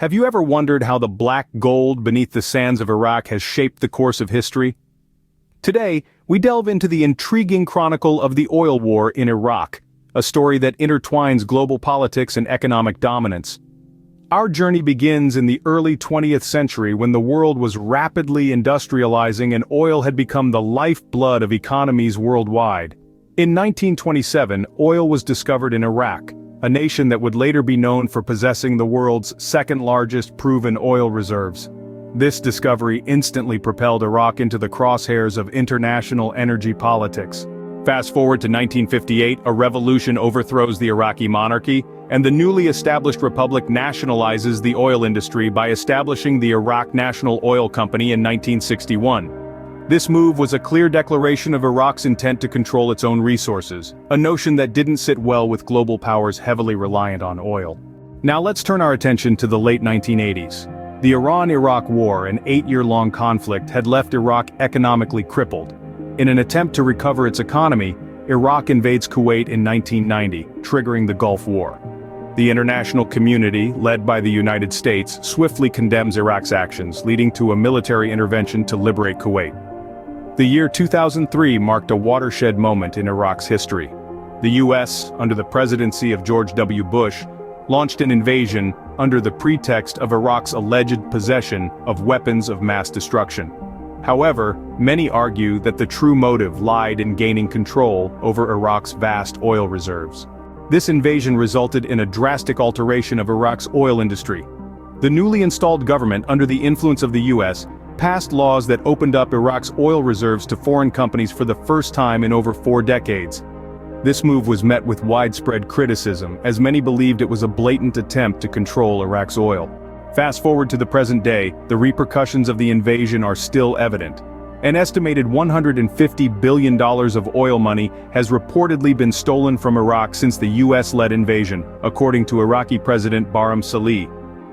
Have you ever wondered how the black gold beneath the sands of Iraq has shaped the course of history? Today, we delve into the intriguing chronicle of the oil war in Iraq, a story that intertwines global politics and economic dominance. Our journey begins in the early 20th century when the world was rapidly industrializing and oil had become the lifeblood of economies worldwide. In 1927, oil was discovered in Iraq, a nation that would later be known for possessing the world's second-largest proven oil reserves. This discovery instantly propelled Iraq into the crosshairs of international energy politics. Fast forward to 1958, a revolution overthrows the Iraqi monarchy, and the newly established republic nationalizes the oil industry by establishing the Iraq National Oil Company in 1961. This move was a clear declaration of Iraq's intent to control its own resources, a notion that didn't sit well with global powers heavily reliant on oil. Now let's turn our attention to the late 1980s. The Iran-Iraq War, an 8-year-long conflict, had left Iraq economically crippled. In an attempt to recover its economy, Iraq invades Kuwait in 1990, triggering the Gulf War. The international community, led by the United States, swiftly condemns Iraq's actions, leading to a military intervention to liberate Kuwait. The year 2003 marked a watershed moment in Iraq's history. The U.S., under the presidency of George W. Bush, launched an invasion under the pretext of Iraq's alleged possession of weapons of mass destruction. However, many argue that the true motive lied in gaining control over Iraq's vast oil reserves. This invasion resulted in a drastic alteration of Iraq's oil industry. The newly installed government, under the influence of the U.S., passed laws that opened up Iraq's oil reserves to foreign companies for the first time in over 4 decades. This move was met with widespread criticism, as many believed it was a blatant attempt to control Iraq's oil. Fast forward to the present day, the repercussions of the invasion are still evident. An estimated $150 billion of oil money has reportedly been stolen from Iraq since the US-led invasion, according to Iraqi President Barham Salih.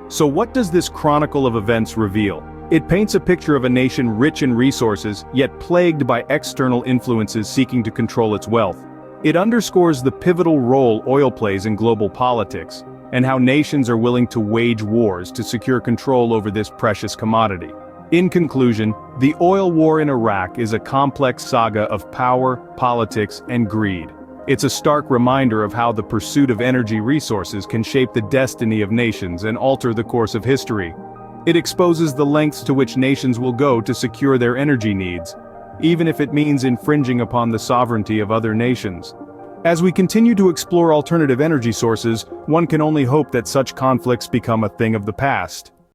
So what does this chronicle of events reveal? It paints a picture of a nation rich in resources, yet plagued by external influences seeking to control its wealth. It underscores the pivotal role oil plays in global politics, and how nations are willing to wage wars to secure control over this precious commodity. In conclusion, the oil war in Iraq is a complex saga of power, politics, and greed. It's a stark reminder of how the pursuit of energy resources can shape the destiny of nations and alter the course of history. It exposes the lengths to which nations will go to secure their energy needs, even if it means infringing upon the sovereignty of other nations. As we continue to explore alternative energy sources, one can only hope that such conflicts become a thing of the past.